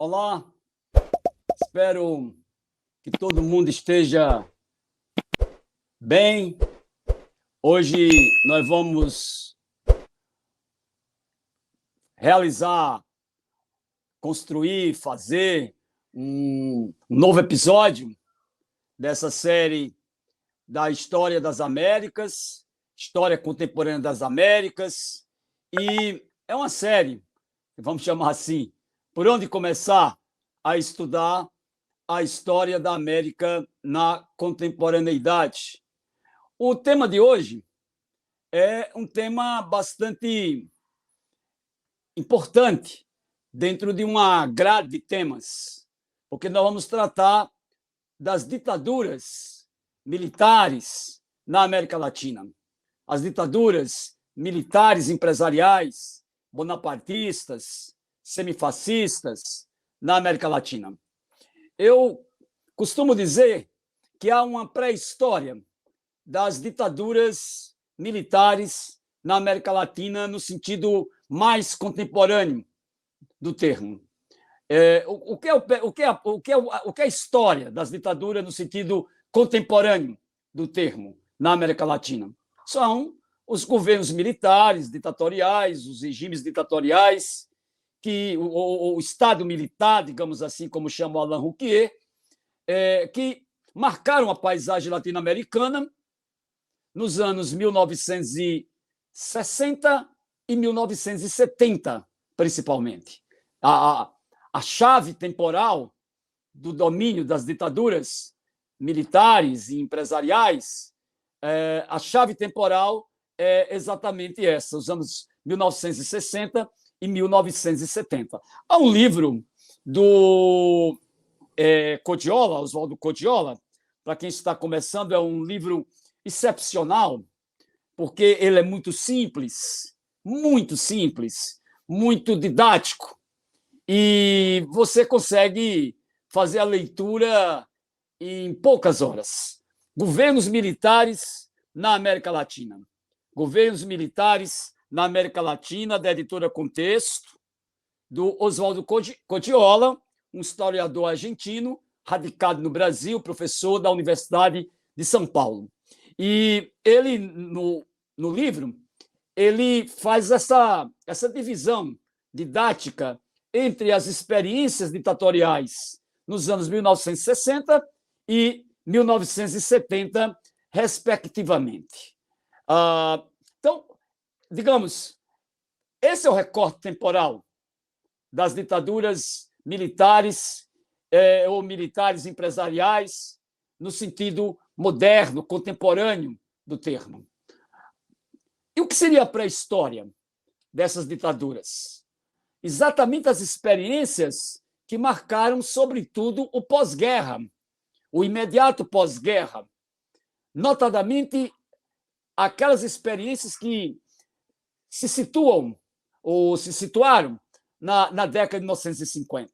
Olá, espero que todo mundo esteja bem. Hoje nós vamos realizar, construir, fazer um novo episódio dessa série da História das Américas, História Contemporânea das Américas, e é uma série, vamos chamar assim, por onde começar a estudar a história da América na contemporaneidade. O tema de hoje é um tema bastante importante dentro de uma grade de temas, porque nós vamos tratar das ditaduras militares na América Latina. As ditaduras militares empresariais, bonapartistas, semifascistas na América Latina. Eu costumo dizer que há uma pré-história das ditaduras militares na América Latina no sentido mais contemporâneo do termo. O que é a história das ditaduras no sentido contemporâneo do termo na América Latina? São os governos militares, ditatoriais, os regimes ditatoriais, que o Estado militar, digamos assim, como chama o Alain Rouquier, que marcaram a paisagem latino-americana nos anos 1960 e 1970, principalmente. A chave temporal do domínio das ditaduras militares e empresariais, a chave temporal é exatamente essa, os anos 1960 e 1970. Há um livro do Codiola, Oswaldo Codiola, para quem está começando, é um livro excepcional, porque ele é muito simples, muito didático, e você consegue fazer a leitura em poucas horas. Governos militares na América Latina. Governos militares na América Latina, da editora Contexto, do Oswaldo Codiola, um historiador argentino, radicado no Brasil, professor da Universidade de São Paulo. E ele, no livro, ele faz essa divisão didática entre as experiências ditatoriais nos anos 1960 e 1970, respectivamente. Então, digamos, esse é o recorte temporal das ditaduras militares ou militares empresariais, no sentido moderno, contemporâneo do termo. E o que seria a pré-história dessas ditaduras? Exatamente as experiências que marcaram, sobretudo, o pós-guerra, o imediato pós-guerra, notadamente aquelas experiências que se situam ou se situaram na década de 1950.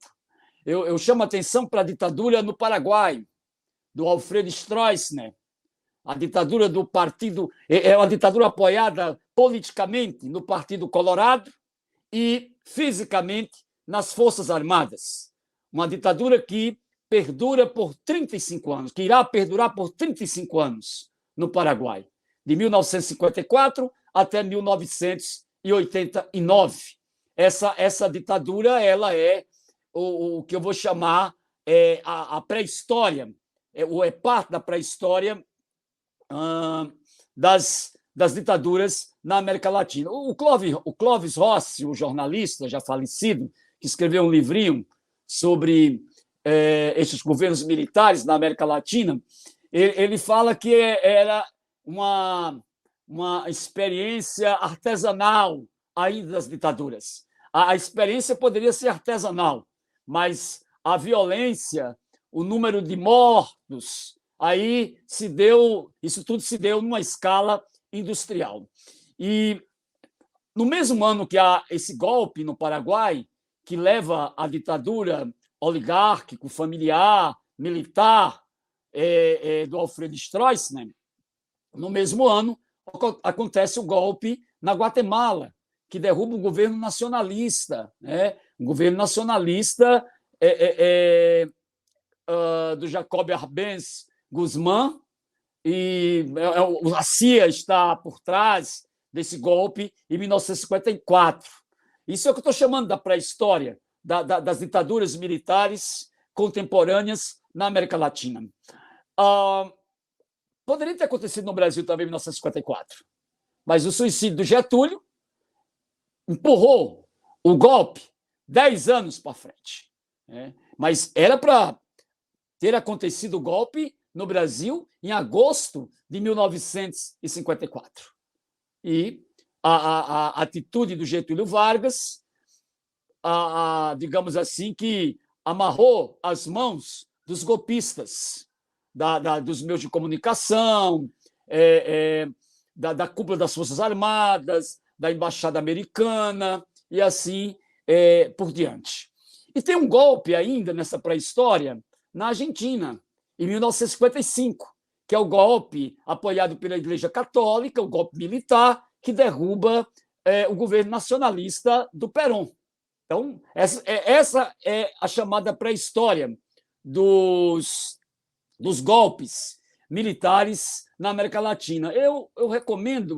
Eu chamo a atenção para a ditadura no Paraguai, do Alfredo Stroessner, a ditadura do partido, é uma ditadura apoiada politicamente no Partido Colorado e fisicamente nas Forças Armadas. Uma ditadura que perdura por 35 anos, que irá perdurar por 35 anos no Paraguai, de 1954 até 1989. Essa ditadura ela é o que eu vou chamar a pré-história, é parte da pré-história das ditaduras na América Latina. O Clóvis Rossi, o jornalista já falecido, que escreveu um livrinho sobre esses governos militares na América Latina, ele fala que era uma experiência artesanal ainda das ditaduras. A experiência poderia ser artesanal, mas a violência, o número de mortos, aí isso tudo se deu numa escala industrial. E no mesmo ano que há esse golpe no Paraguai, que leva à ditadura oligárquico, familiar, militar do Alfredo Stroessner, no mesmo ano acontece o golpe na Guatemala, que derruba o governo nacionalista, um governo nacionalista do Jacob Arbenz Guzmán, e a CIA está por trás desse golpe em 1954. Isso é o que eu estou chamando da pré-história, das ditaduras militares contemporâneas na América Latina. Poderia ter acontecido no Brasil também em 1954, mas o suicídio do Getúlio empurrou o golpe 10 anos para frente. Mas era para ter acontecido o golpe no Brasil em agosto de 1954. E a atitude do Getúlio Vargas, digamos assim, que amarrou as mãos dos golpistas, dos meios de comunicação, da cúpula das Forças Armadas, da Embaixada Americana e assim por diante. E tem um golpe ainda nessa pré-história na Argentina, em 1955, que é o golpe apoiado pela Igreja Católica, o golpe militar, que derruba o governo nacionalista do Perón. Então, essa é a chamada pré-história dos golpes militares na América Latina. Eu recomendo,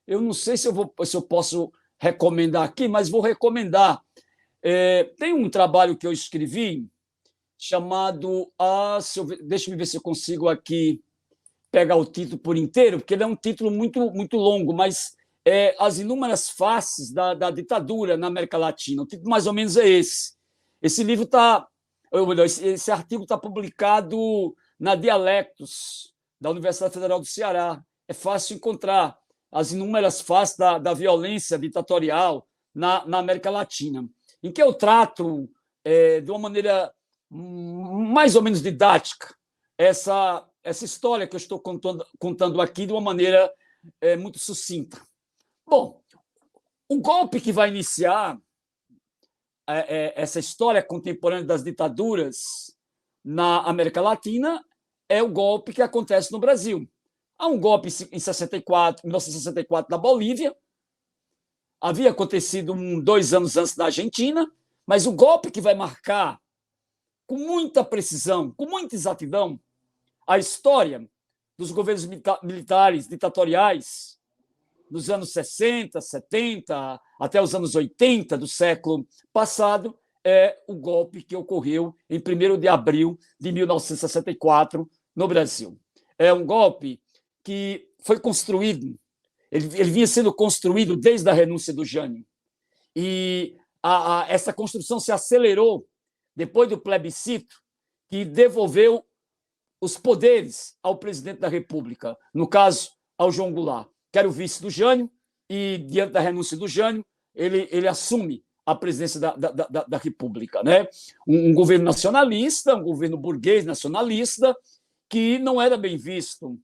eu não sei se eu posso recomendar aqui, mas vou recomendar. Tem um trabalho que eu escrevi chamado... deixa eu ver se eu consigo aqui pegar o título por inteiro, porque ele é um título muito, muito longo, mas As Inúmeras Faces da Ditadura na América Latina. O título mais ou menos é esse. Esse livro esse artigo está publicado na Dialectos, da Universidade Federal do Ceará. É fácil encontrar as inúmeras faces da violência ditatorial na América Latina, em que eu trato de uma maneira mais ou menos didática essa história que eu estou contando aqui de uma maneira muito sucinta. Bom, o golpe que vai iniciar essa história contemporânea das ditaduras na América Latina é o golpe que acontece no Brasil. Há um golpe em 1964 na Bolívia, havia acontecido 2 anos antes na Argentina, mas o golpe que vai marcar com muita precisão, com muita exatidão, a história dos governos militares ditatoriais nos anos 60, 70, até os anos 80 do século passado, é o golpe que ocorreu em 1º de abril de 1964 no Brasil. É um golpe que foi construído, ele vinha sendo construído desde a renúncia do Jânio, e essa construção se acelerou depois do plebiscito que devolveu os poderes ao presidente da República, no caso, ao João Goulart, que era o vice do Jânio, e, diante da renúncia do Jânio, ele assume a presidência da República. Né? Um governo nacionalista, um governo burguês nacionalista, que não era bem visto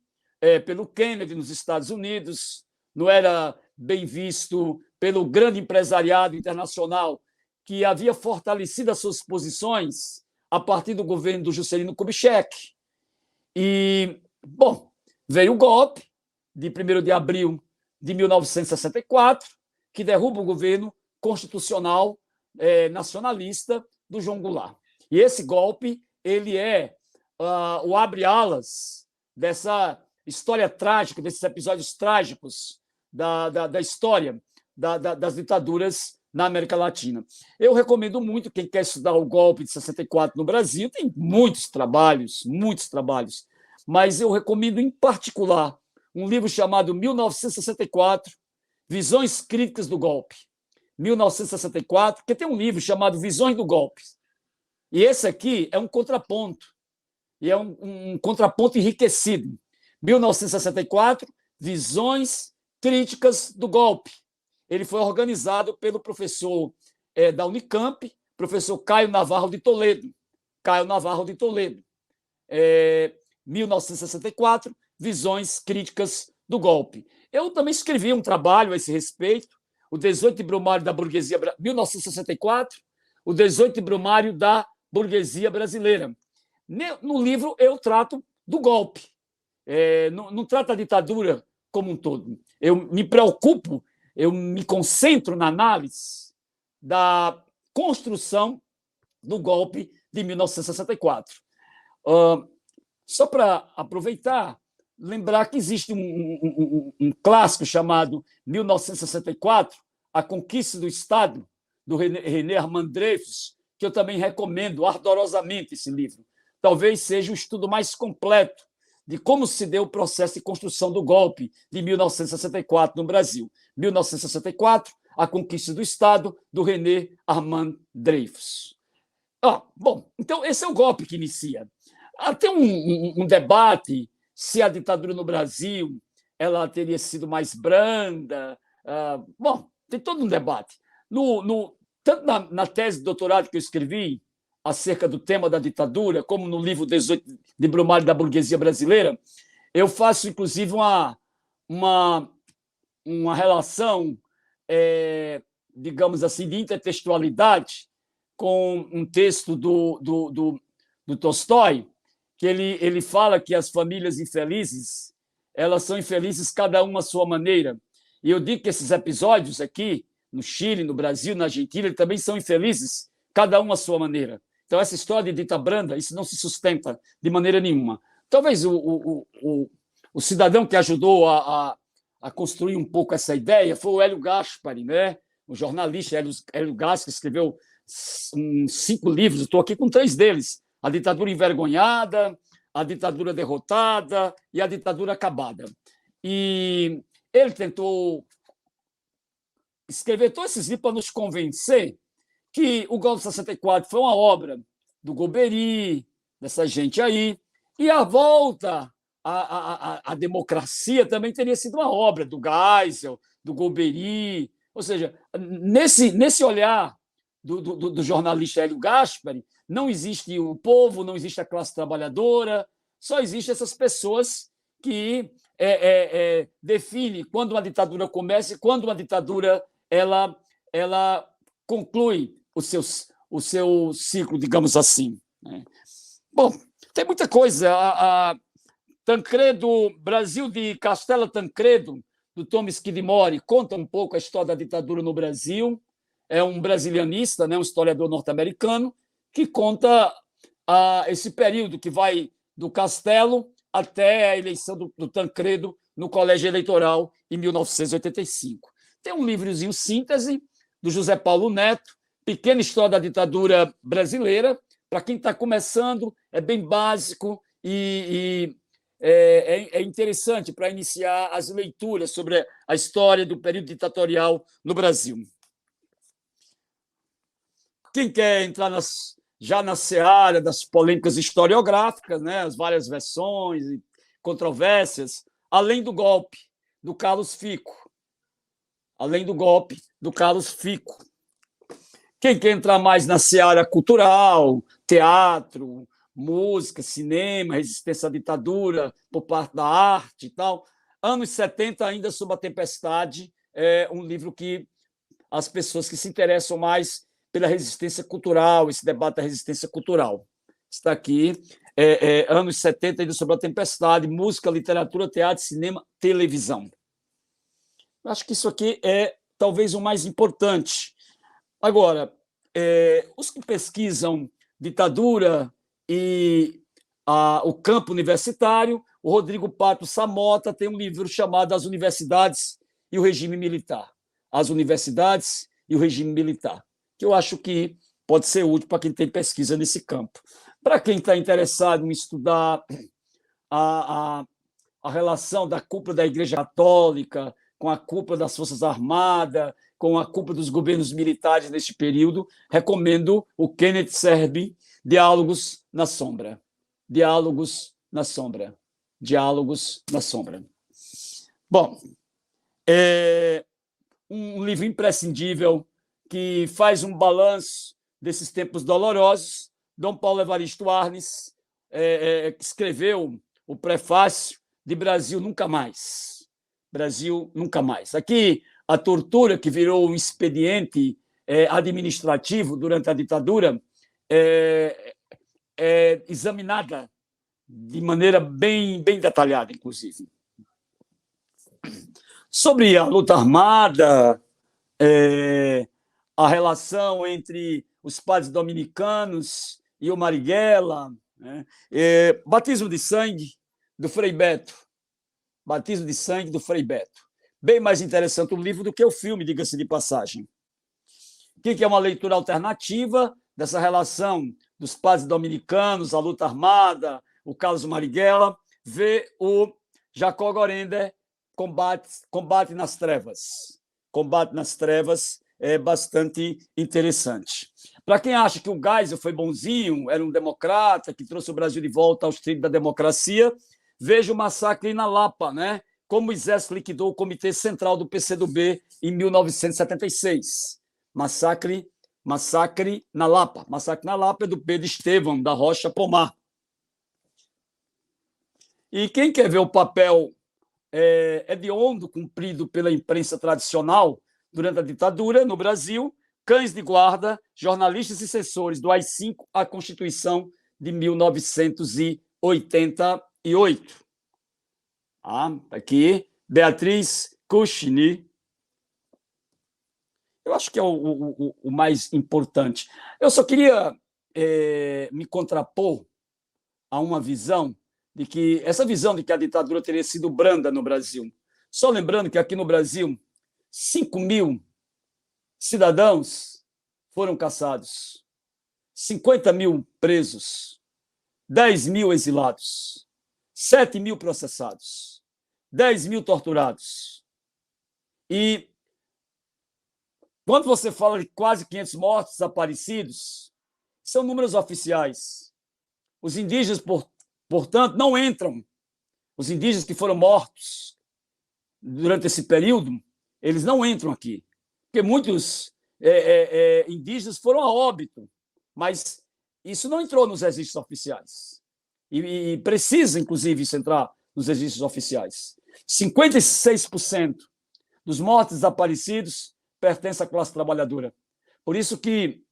pelo Kennedy nos Estados Unidos, não era bem visto pelo grande empresariado internacional que havia fortalecido as suas posições a partir do governo do Juscelino Kubitschek. E, bom, veio o golpe de 1º de abril de 1964, que derruba o governo constitucional nacionalista do João Goulart. E esse golpe ele é o abre-alas dessa história trágica, desses episódios trágicos da história das ditaduras na América Latina. Eu recomendo muito quem quer estudar o golpe de 64 no Brasil, tem muitos trabalhos, mas eu recomendo em particular um livro chamado 1964, Visões Críticas do Golpe. 1964, que tem um livro chamado Visões do Golpe. E esse aqui é um contraponto, e é um contraponto enriquecido. 1964, Visões Críticas do Golpe. Ele foi organizado pelo professor da Unicamp, professor Caio Navarro de Toledo. 1964, Visões Críticas do Golpe. Eu também escrevi um trabalho a esse respeito, o 18 Brumário da Burguesia, 1964, o 18 Brumário da Burguesia Brasileira. No livro eu trato do golpe, não trato a ditadura como um todo. Eu me preocupo, eu me concentro na análise da construção do golpe de 1964. Só para aproveitar, lembrar que existe um clássico chamado 1964, A Conquista do Estado, do René Armand Dreyfus, que eu também recomendo ardorosamente esse livro. Talvez seja o estudo mais completo de como se deu o processo de construção do golpe de 1964 no Brasil. 1964, A Conquista do Estado, do René Armand Dreyfus. Bom, então esse é o golpe que inicia. Tem um debate se a ditadura no Brasil ela teria sido mais branda. Bom, tem todo um debate. Tanto na tese de doutorado que eu escrevi acerca do tema da ditadura, como no livro 18 de Brumário da Burguesia Brasileira, eu faço, inclusive, uma relação, digamos assim, de intertextualidade com um texto do Tolstói, que ele fala que as famílias infelizes elas são infelizes cada uma à sua maneira. E eu digo que esses episódios aqui, no Chile, no Brasil, na Argentina, também são infelizes, cada um à sua maneira. Então, essa história de dita branda, isso não se sustenta de maneira nenhuma. Talvez o cidadão que ajudou a construir um pouco essa ideia foi o Hélio Gaspari, né? O jornalista Hélio Gaspari, que escreveu 5 livros, estou aqui com 3 deles: A Ditadura Envergonhada, A Ditadura Derrotada e A Ditadura Acabada. E ele tentou escrever todos esses livros para nos convencer que o golpe de 64 foi uma obra do Golbery, dessa gente aí, e a volta à democracia também teria sido uma obra do Geisel, do Golbery. Ou seja, nesse olhar do jornalista Hélio Gaspari, não existe o povo, não existe a classe trabalhadora, só existem essas pessoas que definem quando uma ditadura começa e quando uma ditadura ela conclui o seu ciclo, digamos assim. Bom, tem muita coisa. Tancredo, Brasil de Castela Tancredo, do Thomas Kidmore, conta um pouco a história da ditadura no Brasil. É um brasilianista, né, um historiador norte-americano, que conta esse período que vai do Castelo até a eleição do Tancredo no Colégio Eleitoral em 1985. Tem um livrozinho síntese do José Paulo Neto, Pequena História da Ditadura Brasileira. Para quem está começando, é bem básico e é interessante para iniciar as leituras sobre a história do período ditatorial no Brasil. Quem quer entrar já na seara das polêmicas historiográficas, né, as várias versões e controvérsias, além do golpe do Carlos Fico. Além do golpe do Carlos Fico. Quem quer entrar mais na seara cultural, teatro, música, cinema, resistência à ditadura por parte da arte e tal, anos 70, ainda sob a tempestade, é um livro que as pessoas que se interessam mais pela resistência cultural, esse debate da resistência cultural. Está aqui, anos 70, ainda sob a tempestade, música, literatura, teatro, cinema, televisão. Acho que isso aqui é talvez o mais importante. Agora, os que pesquisam ditadura e o campo universitário, o Rodrigo Pato Samota tem um livro chamado As Universidades e o Regime Militar. As Universidades e o Regime Militar, que eu acho que pode ser útil para quem tem pesquisa nesse campo. Para quem está interessado em estudar a relação da cúpula da Igreja Católica com a cúpula das Forças Armadas, com a cúpula dos governos militares neste período, recomendo o Kenneth Serbi, Diálogos na Sombra. Diálogos na Sombra. Diálogos na Sombra. Bom, é um livro imprescindível que faz um balanço desses tempos dolorosos. Dom Paulo Evaristo Arnes escreveu o prefácio de Brasil Nunca Mais. Brasil Nunca Mais. Aqui, a tortura, que virou um expediente administrativo durante a ditadura, é examinada de maneira bem detalhada, inclusive. Sobre a luta armada, a relação entre os padres dominicanos e o Marighella, né? Batismo de sangue do Frei Beto. Batismo de sangue do Frei Beto. Bem mais interessante o livro do que o filme, diga-se de passagem. O que é uma leitura alternativa dessa relação dos padres dominicanos, a luta armada, o Carlos Marighella, vê o Jacó Gorender, Combate nas Trevas. Combate nas Trevas é bastante interessante. Para quem acha que o Geisel foi bonzinho, era um democrata que trouxe o Brasil de volta aos trilhos da democracia, veja o massacre na Lapa, né? Como o Exército liquidou o Comitê Central do PCdoB em 1976. Massacre na Lapa. Massacre na Lapa é do Pedro Estevão, da Rocha Pomar. E quem quer ver o papel hediondo cumprido pela imprensa tradicional durante a ditadura no Brasil, cães de guarda, jornalistas e censores do AI-5 à Constituição de 1988. Aqui, Beatriz Cushni. Eu acho que é o mais importante. Eu só queria me contrapor a uma visão de que essa visão de que a ditadura teria sido branda no Brasil. Só lembrando que aqui no Brasil 5.000 cidadãos foram caçados, 50.000 presos, 10.000 exilados, 7.000 processados, 10.000 torturados. E quando você fala de quase 500 mortos desaparecidos, são números oficiais. Os indígenas, portanto, não entram. Os indígenas que foram mortos durante esse período, eles não entram aqui. Porque muitos indígenas foram a óbito, mas isso não entrou nos registros oficiais. E precisa, inclusive, isso entrar nos registros oficiais. 56% dos mortos desaparecidos pertencem à classe trabalhadora. Por isso que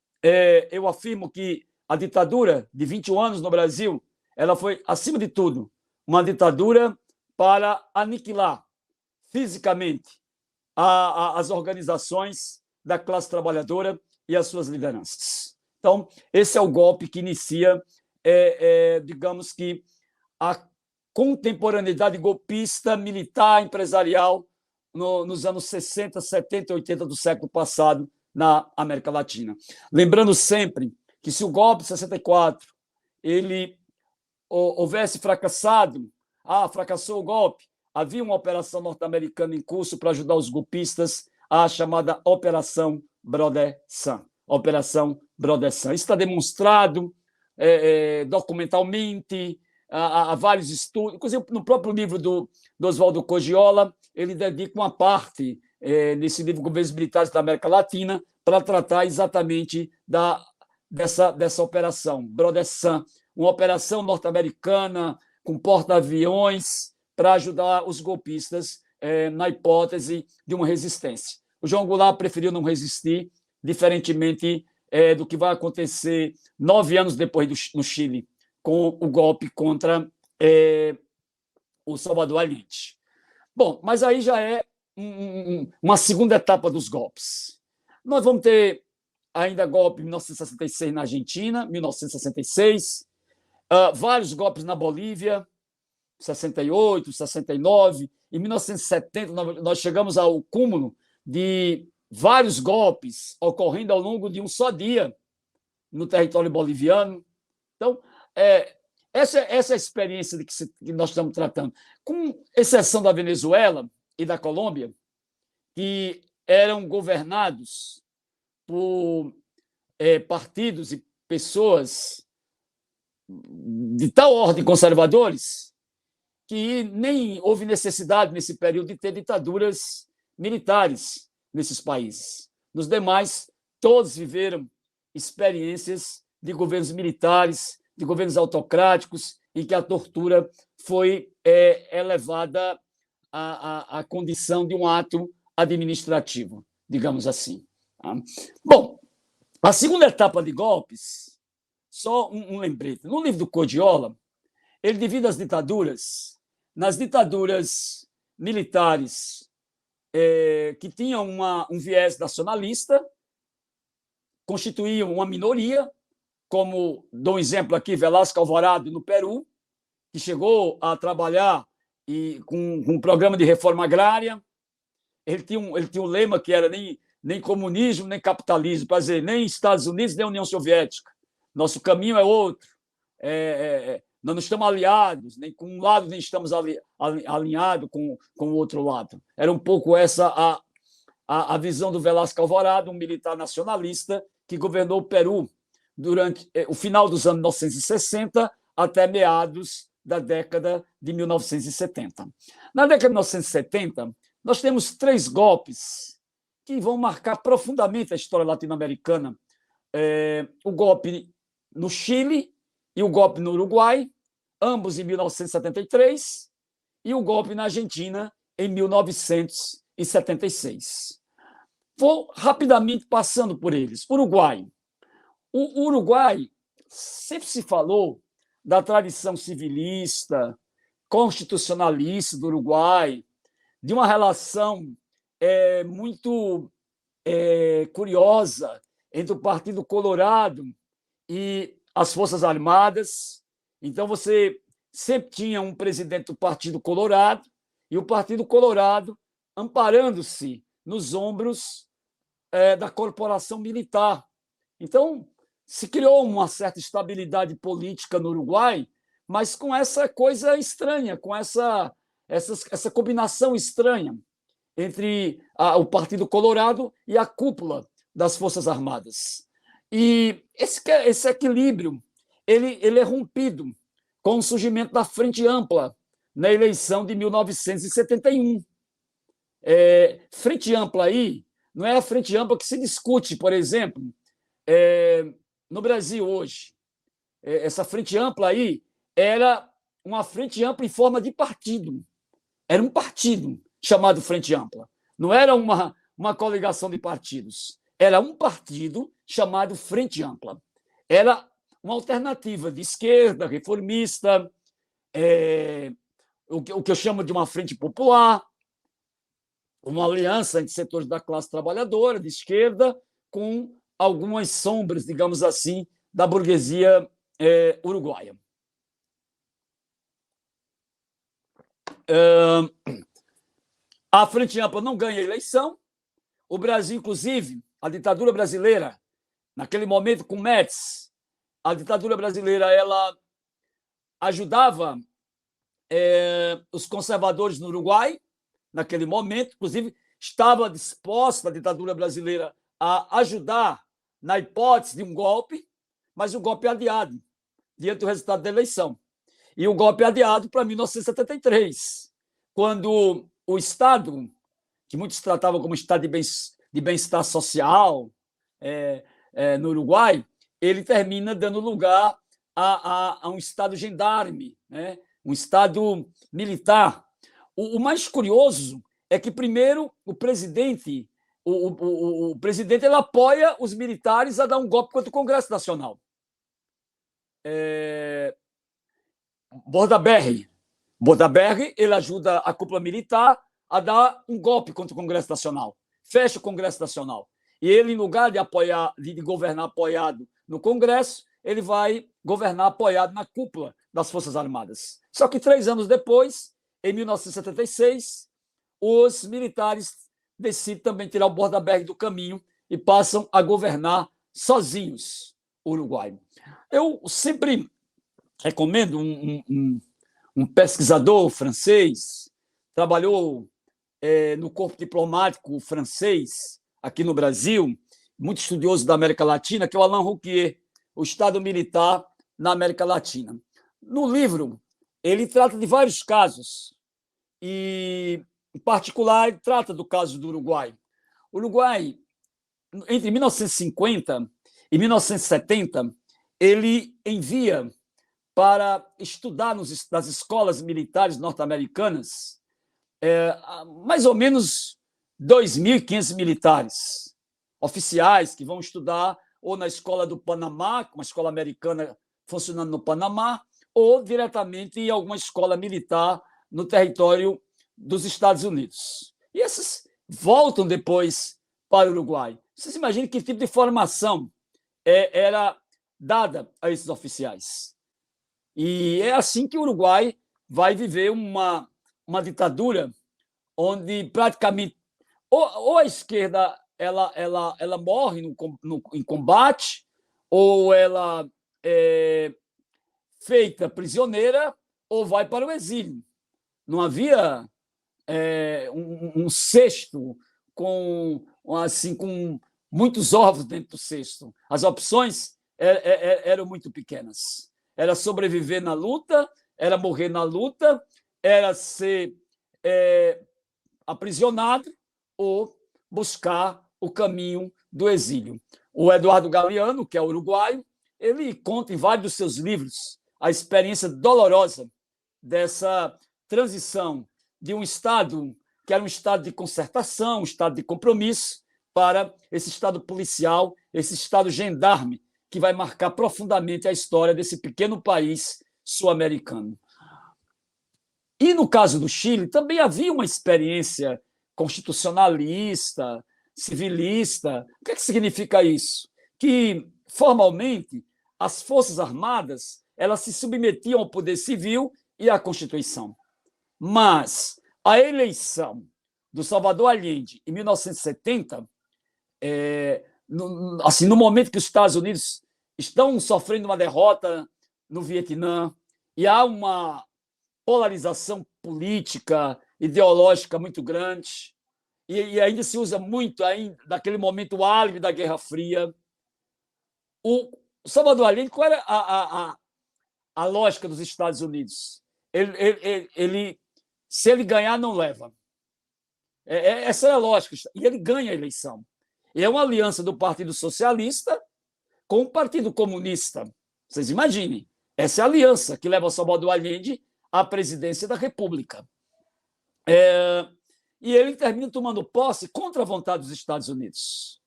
eu afirmo que a ditadura de 21 anos no Brasil, ela foi, acima de tudo, uma ditadura para aniquilar fisicamente as organizações da classe trabalhadora e as suas lideranças. Então, esse é o golpe que inicia, digamos que, a contemporaneidade golpista, militar, empresarial nos anos 60, 70 e 80 do século passado na América Latina. Lembrando sempre que se o golpe de 64 ele houvesse fracassado, fracassou o golpe, havia uma operação norte-americana em curso para ajudar os golpistas, a chamada Operação Brother Sun. Operação Brother Sun. Isso está demonstrado documentalmente, há vários estudos, inclusive no próprio livro do Oswaldo Cogiola, ele dedica uma parte nesse livro Governos Militares da América Latina para tratar exatamente dessa operação, Brother Sun, uma operação norte-americana com porta-aviões para ajudar os golpistas na hipótese de uma resistência. O João Goulart preferiu não resistir, diferentemente do que vai acontecer 9 anos depois no Chile, com o golpe contra o Salvador Allende. Bom, mas aí já é uma segunda etapa dos golpes. Nós vamos ter ainda golpe em 1966 na Argentina, 1966, vários golpes na Bolívia, 68, 69. Em 1970, nós chegamos ao cúmulo de vários golpes ocorrendo ao longo de um só dia no território boliviano. Então, essa é a experiência de que nós estamos tratando. Com exceção da Venezuela e da Colômbia, que eram governados por partidos e pessoas de tal ordem conservadores que nem houve necessidade, nesse período, de ter ditaduras militares nesses países. Nos demais, todos viveram experiências de governos militares, de governos autocráticos, em que a tortura foi elevada à condição de um ato administrativo, digamos assim. Bom, a segunda etapa de golpes, só um lembrete. No livro do Codiola, ele divide as ditaduras nas ditaduras militares que tinham um viés nacionalista, constituíam uma minoria, como dou um exemplo aqui, Velasco Alvarado, no Peru, que chegou a trabalhar com um programa de reforma agrária. Ele tinha um lema que era nem comunismo, nem capitalismo, para dizer, nem Estados Unidos, nem União Soviética. Nosso caminho é outro. Nós não estamos aliados, nem com um lado, nem estamos alinhados com o outro lado. Era um pouco essa a visão do Velasco Alvarado, um militar nacionalista que governou o Peru durante o final dos anos 1960 até meados da década de 1970. Na década de 1970, nós temos 3 golpes que vão marcar profundamente a história latino-americana. O golpe no Chile e o golpe no Uruguai, ambos em 1973, e o golpe na Argentina em 1976. Vou rapidamente passando por eles. Uruguai. O Uruguai sempre se falou da tradição civilista, constitucionalista do Uruguai, de uma relação muito curiosa entre o Partido Colorado e as Forças Armadas. Então, você sempre tinha um presidente do Partido Colorado e o Partido Colorado amparando-se nos ombros da corporação militar. Então, se criou uma certa estabilidade política no Uruguai, mas com essa coisa estranha, com essa combinação estranha entre o Partido Colorado e a cúpula das Forças Armadas. E esse equilíbrio ele é rompido com o surgimento da Frente Ampla na eleição de 1971. Frente Ampla aí não é a Frente Ampla que se discute, por exemplo, no Brasil hoje. Essa Frente Ampla aí era uma Frente Ampla em forma de partido. Era um partido chamado Frente Ampla. Não era uma coligação de partidos. Era um partido chamado Frente Ampla. Era uma alternativa de esquerda, reformista, o que eu chamo de uma frente popular, uma aliança entre setores da classe trabalhadora, de esquerda, com algumas sombras, digamos assim, da burguesia uruguaia. A Frente Ampla não ganha a eleição. O Brasil, inclusive, a ditadura brasileira, naquele momento com Médici, a ditadura brasileira ela ajudava os conservadores no Uruguai, naquele momento, inclusive estava disposta a ditadura brasileira a ajudar na hipótese de um golpe, mas o golpe é adiado diante do resultado da eleição. E o golpe é adiado para 1973, quando o Estado, que muitos tratavam como Estado de bem-estar social no Uruguai, ele termina dando lugar a um Estado gendarme, né? Um Estado militar. O mais curioso é que, primeiro, o presidente ele apoia os militares a dar um golpe contra o Congresso Nacional. Bordaberry, ele ajuda a cúpula militar a dar um golpe contra o Congresso Nacional. Fecha o Congresso Nacional. E ele, em lugar de governar apoiado no Congresso, ele vai governar apoiado na cúpula das Forças Armadas. Só que 3 anos depois, em 1976, os militares decidem também tirar o Bordaberry do caminho e passam a governar sozinhos o Uruguai. Eu sempre recomendo um pesquisador francês, trabalhou no corpo diplomático francês aqui no Brasil, muito estudioso da América Latina, que é o Alain Rouquier, o Estado Militar na América Latina. No livro, ele trata de vários casos e, em particular, ele trata do caso do Uruguai. O Uruguai, entre 1950 e 1970, ele envia para estudar nas escolas militares norte-americanas mais ou menos 2.500 militares, oficiais que vão estudar ou na escola do Panamá, uma escola americana funcionando no Panamá, ou diretamente em alguma escola militar no território dos Estados Unidos. E esses voltam depois para o Uruguai. Vocês imaginem que tipo de formação era dada a esses oficiais. E é assim que o Uruguai vai viver uma ditadura onde praticamente ou a esquerda ela morre em combate, ou ela é feita prisioneira, ou vai para o exílio. Não havia um cesto com muitos ovos dentro do cesto. As opções eram muito pequenas. Era sobreviver na luta, era morrer na luta, era ser aprisionado ou buscar o caminho do exílio. O Eduardo Galeano, que é uruguaio, ele conta em vários dos seus livros a experiência dolorosa dessa transição de um Estado que era um Estado de concertação, um Estado de compromisso, para esse Estado policial, esse Estado gendarme, que vai marcar profundamente a história desse pequeno país sul-americano. E no caso do Chile, também havia uma experiência constitucionalista, civilista. O que significa isso? Que, formalmente, as Forças Armadas elas se submetiam ao poder civil e à Constituição. Mas a eleição do Salvador Allende, em 1970, no momento que os Estados Unidos estão sofrendo uma derrota no Vietnã e há uma polarização política, ideológica muito grande, e ainda se usa muito, naquele momento álibi da Guerra Fria. O Salvador Allende, qual era a lógica dos Estados Unidos? Se ele ganhar, não leva. Essa é a lógica. E ele ganha a eleição. E é uma aliança do Partido Socialista com o Partido Comunista. Vocês imaginem. Essa é a aliança que leva o Salvador Allende à presidência da República. E ele termina tomando posse contra a vontade dos Estados Unidos,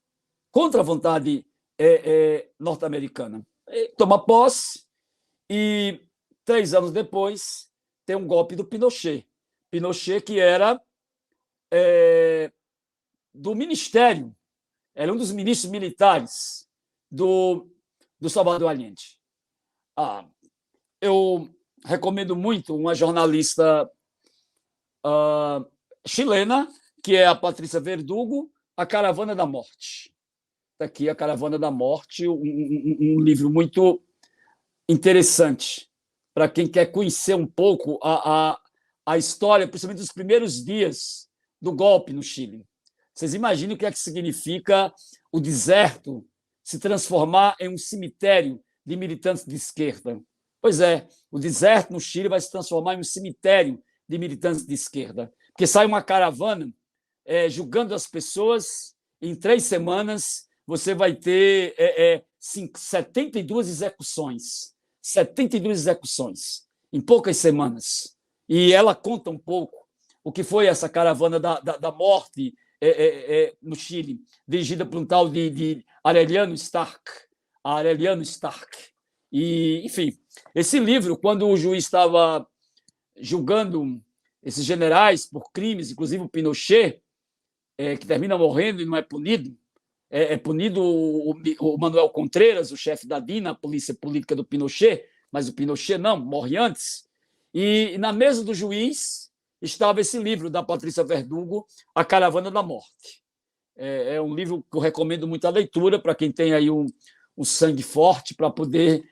contra a vontade norte-americana. Toma posse e, 3 anos depois, tem um golpe do Pinochet. Pinochet, que era do Ministério, era um dos ministros militares do Salvador Allende. Eu recomendo muito uma jornalista chilena, que é a Patrícia Verdugo, A Caravana da Morte. Está aqui, A Caravana da Morte, um livro muito interessante para quem quer conhecer um pouco a história, principalmente dos primeiros dias do golpe no Chile. Vocês imaginem o que é que significa o deserto se transformar em um cemitério de militantes de esquerda. Pois é, o deserto no Chile vai se transformar em um cemitério de militantes de esquerda, porque sai uma caravana julgando as pessoas. Em 3 semanas você vai ter 72 execuções. 72 execuções em poucas semanas. E ela conta um pouco o que foi essa caravana da morte no Chile, dirigida por um tal de Aureliano Stark. E, enfim, esse livro, quando o juiz estava julgando esses generais por crimes, inclusive o Pinochet, que termina morrendo e não é punido, é punido o Manuel Contreras, o chefe da DINA, a polícia política do Pinochet, mas o Pinochet não, morre antes. E na mesa do juiz estava esse livro da Patrícia Verdugo, A Caravana da Morte. É um livro que eu recomendo muito a leitura para quem tem aí um sangue forte para poder...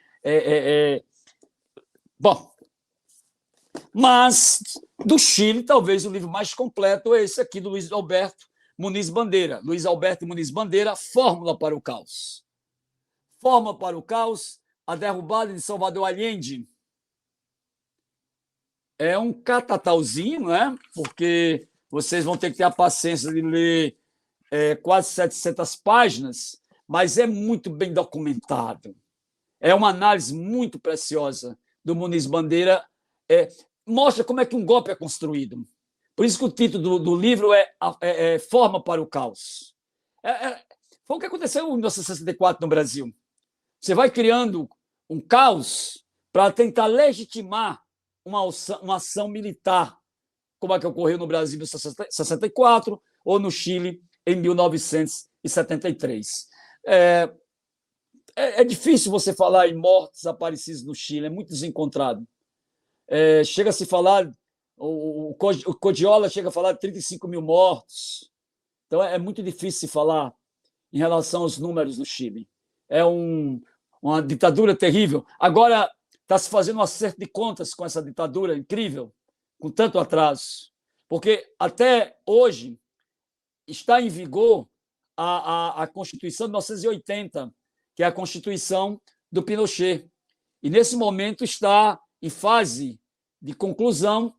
Bom, mas do Chile, talvez o livro mais completo é esse aqui do Luiz Alberto Muniz Bandeira. Luiz Alberto Muniz Bandeira, Fórmula para o Caos. Fórmula para o Caos, a derrubada de Salvador Allende. É um catatauzinho, né? Porque vocês vão ter que ter a paciência de ler quase 700 páginas, mas é muito bem documentado. É uma análise muito preciosa do Muniz Bandeira. Mostra como é que um golpe é construído. Por isso que o título do livro é Forma para o Caos. Foi o que aconteceu em 1964 no Brasil. Você vai criando um caos para tentar legitimar uma ação militar, como a que ocorreu no Brasil em 1964 ou no Chile em 1973. É difícil você falar em mortes desaparecidos no Chile, é muito desencontrado. Chega a se falar, o Codiola chega a falar de 35 mil mortos. Então é muito difícil se falar em relação aos números do Chile. É uma ditadura terrível. Agora está se fazendo um acerto de contas com essa ditadura incrível, com tanto atraso. Porque até hoje está em vigor a Constituição de 1980, que é a Constituição do Pinochet. E, nesse momento, está em fase de conclusão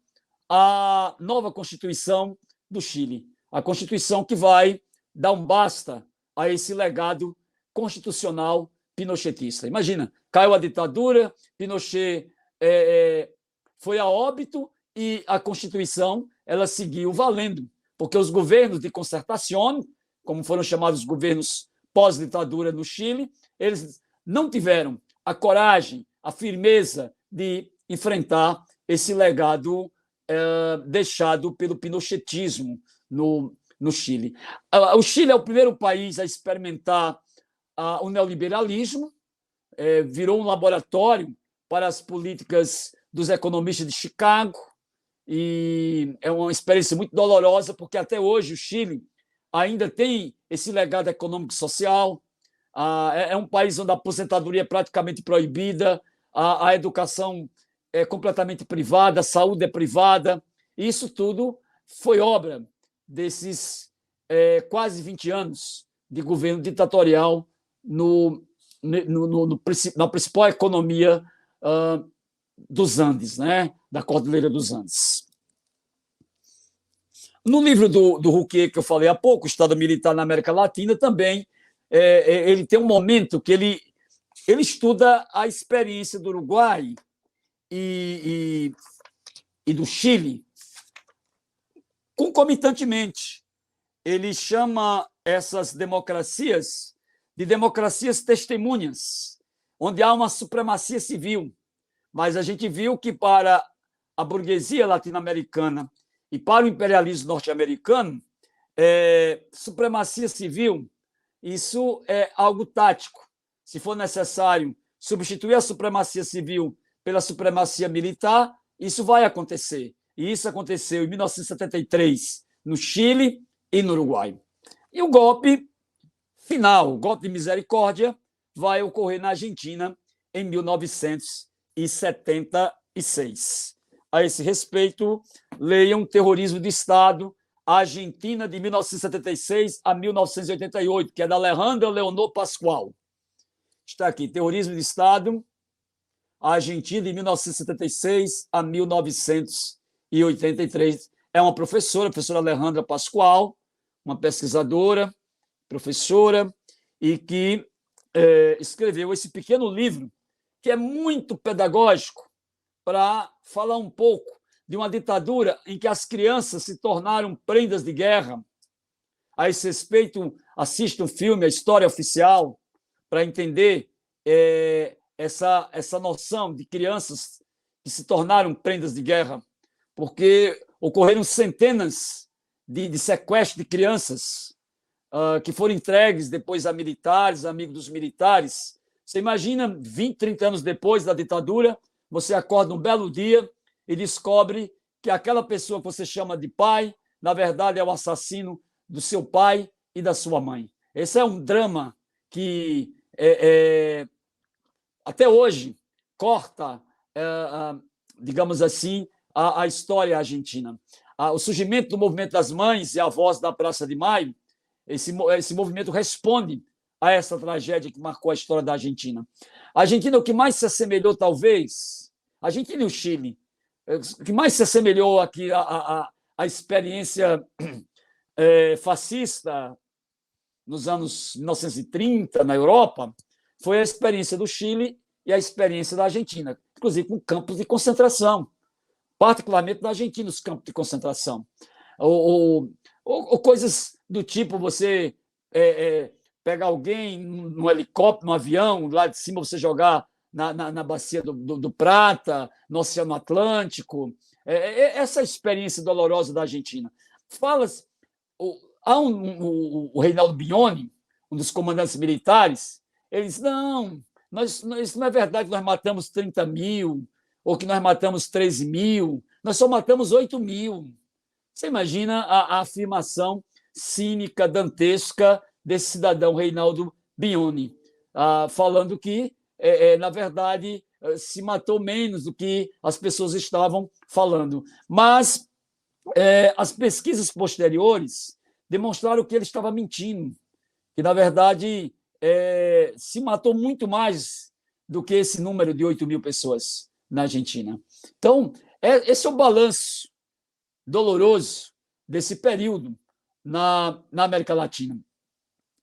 a nova Constituição do Chile. A Constituição que vai dar um basta a esse legado constitucional pinochetista. Imagina, caiu a ditadura, Pinochet foi a óbito e a Constituição ela seguiu valendo, porque os governos de concertação, como foram chamados os governos pós-ditadura no Chile, eles não tiveram a coragem, a firmeza de enfrentar esse legado deixado pelo pinochetismo no Chile. O Chile é o primeiro país a experimentar o neoliberalismo, virou um laboratório para as políticas dos economistas de Chicago, e é uma experiência muito dolorosa, porque até hoje o Chile ainda tem esse legado econômico e social. É um país onde a aposentadoria é praticamente proibida, a educação é completamente privada, a saúde é privada. Isso tudo foi obra desses quase 20 anos de governo ditatorial na principal economia dos Andes, né? Da Cordilheira dos Andes. No livro do Ruquier, que eu falei há pouco, Estado Militar na América Latina, também ele tem um momento que ele estuda a experiência do Uruguai e do Chile concomitantemente. Ele chama essas democracias de democracias testemunhas, onde há uma supremacia civil. Mas a gente viu que para a burguesia latino-americana e para o imperialismo norte-americano, supremacia civil, isso é algo tático. Se for necessário substituir a supremacia civil pela supremacia militar, isso vai acontecer. E isso aconteceu em 1973 no Chile e no Uruguai. E o golpe final, o golpe de misericórdia, vai ocorrer na Argentina em 1976. A esse respeito, leiam Terrorismo de Estado, Argentina de 1976 a 1988, que é da Alejandra Leonor Pascoal. Está aqui, Terrorismo de Estado, Argentina de 1976 a 1983. É uma professora, a professora Alejandra Pascoal, uma pesquisadora, professora, e que escreveu esse pequeno livro, que é muito pedagógico, para falar um pouco de uma ditadura em que as crianças se tornaram prendas de guerra. A esse respeito, assista um filme, A História Oficial, para entender essa noção de crianças que se tornaram prendas de guerra, porque ocorreram centenas de sequestros de crianças que foram entregues depois a militares, amigos dos militares. Você imagina, 20, 30 anos depois da ditadura, você acorda um belo dia e descobre que aquela pessoa que você chama de pai, na verdade, é o assassino do seu pai e da sua mãe. Esse é um drama que até hoje corta, digamos assim, a história argentina. O surgimento do movimento das mães e a voz da Praça de Maio, esse movimento responde a essa tragédia que marcou a história da Argentina. A Argentina, o que mais se assemelhou, talvez, a Argentina e o Chile, o que mais se assemelhou aqui à experiência fascista nos anos 1930 na Europa, foi a experiência do Chile e a experiência da Argentina, inclusive com campos de concentração, particularmente na Argentina, os campos de concentração. Ou coisas do tipo, você pegar alguém num helicóptero, num avião, lá de cima você jogar na bacia do Prata, no Oceano Atlântico. Essa experiência dolorosa da Argentina. Há o Reinaldo Bione, um dos comandantes militares, Eles, não, isso não é verdade que nós matamos 30 mil, ou que nós matamos 13 mil, nós só matamos 8 mil. Você imagina a afirmação cínica, dantesca desse cidadão Reinaldo Bione, falando que, na verdade, se matou menos do que as pessoas estavam falando. Mas as pesquisas posteriores demonstraram que ele estava mentindo, que, na verdade, se matou muito mais do que esse número de 8 mil pessoas na Argentina. Então, esse é o balanço doloroso desse período na América Latina.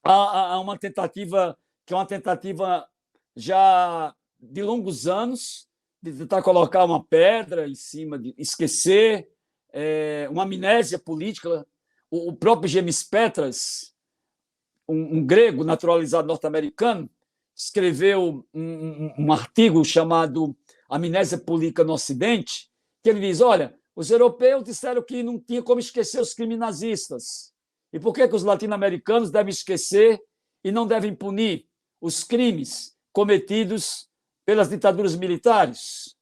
Há uma tentativa, que é uma tentativa já de longos anos, de tentar colocar uma pedra em cima, de esquecer, uma amnésia política. O próprio James Petras, um grego naturalizado norte-americano, escreveu um artigo chamado Amnésia Política no Ocidente, que ele diz, olha, os europeus disseram que não tinha como esquecer os crimes nazistas. E por que os latino-americanos devem esquecer e não devem punir os crimes cometidos pelas ditaduras militares?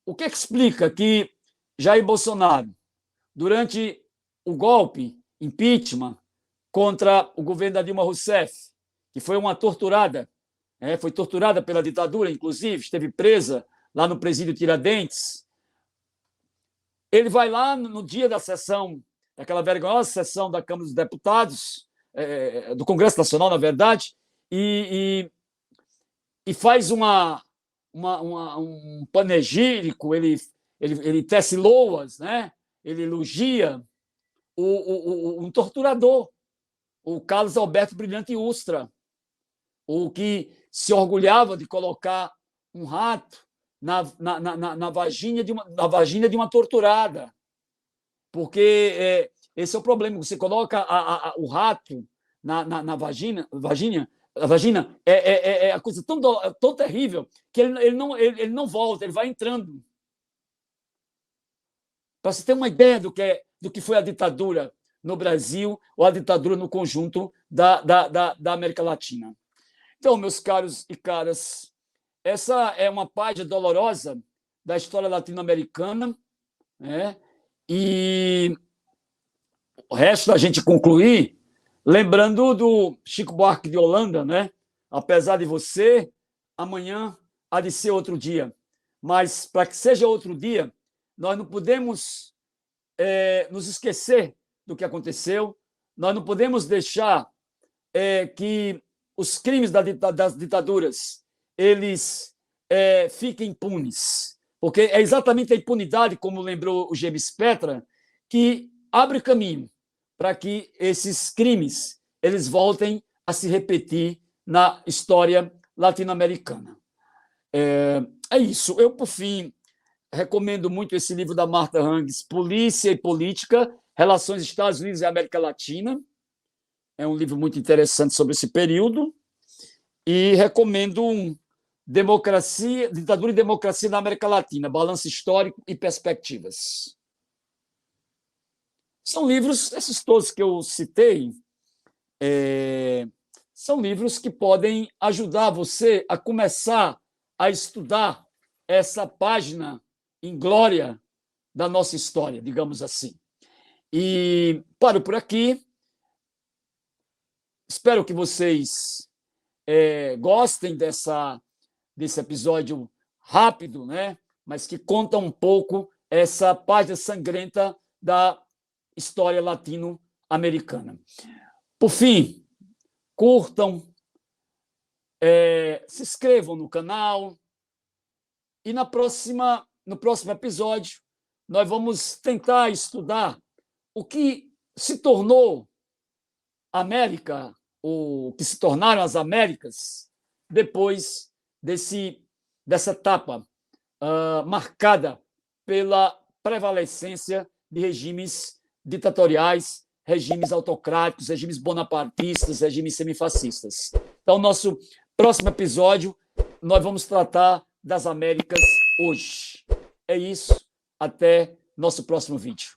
O que explica que Jair Bolsonaro, durante o golpe, impeachment, contra o governo da Dilma Rousseff, que foi uma torturada, foi torturada pela ditadura, inclusive, esteve presa lá no presídio Tiradentes, ele vai lá no dia da sessão, daquela vergonhosa sessão da Câmara dos Deputados, do Congresso Nacional, na verdade, e faz um panegírico, ele tece loas, né? Ele elogia um torturador, o Carlos Alberto Brilhante Ustra, o que se orgulhava de colocar um rato na vagina de uma torturada. Porque esse é o problema, você coloca o rato na vagina, a vagina é a coisa tão terrível que ele não volta, ele vai entrando. Para você ter uma ideia do que foi a ditadura no Brasil ou a ditadura no conjunto da América Latina. Então, meus caros e caras, essa é uma página dolorosa da história latino-americana, né? E o resto a gente concluir lembrando do Chico Buarque de Holanda, né? Apesar de você, amanhã há de ser outro dia. Mas, para que seja outro dia, nós não podemos nos esquecer do que aconteceu, nós não podemos deixar que os crimes das ditaduras eles fiquem impunes, porque é exatamente a impunidade, como lembrou o James Petra, que abre caminho para que esses crimes eles voltem a se repetir na história latino-americana. É isso. Eu, por fim, recomendo muito esse livro da Martha Hanges, Polícia e Política, Relações Estados Unidos e América Latina. É um livro muito interessante sobre esse período. E recomendo Ditadura e Democracia na América Latina, Balanço Histórico e Perspectivas. São livros, esses todos que eu citei, são livros que podem ajudar você a começar a estudar essa página inglória da nossa história, digamos assim. E paro por aqui. Espero que vocês gostem desse episódio rápido, né? Mas que conta um pouco essa página sangrenta da história latino-americana. Por fim, curtam, se inscrevam no canal e no próximo episódio nós vamos tentar estudar o que se tornou a América, o que se tornaram as Américas depois dessa etapa marcada pela prevalecência de regimes ditatoriais, regimes autocráticos, regimes bonapartistas, regimes semifascistas. Então, nosso próximo episódio, nós vamos tratar das Américas hoje. É isso. Até nosso próximo vídeo.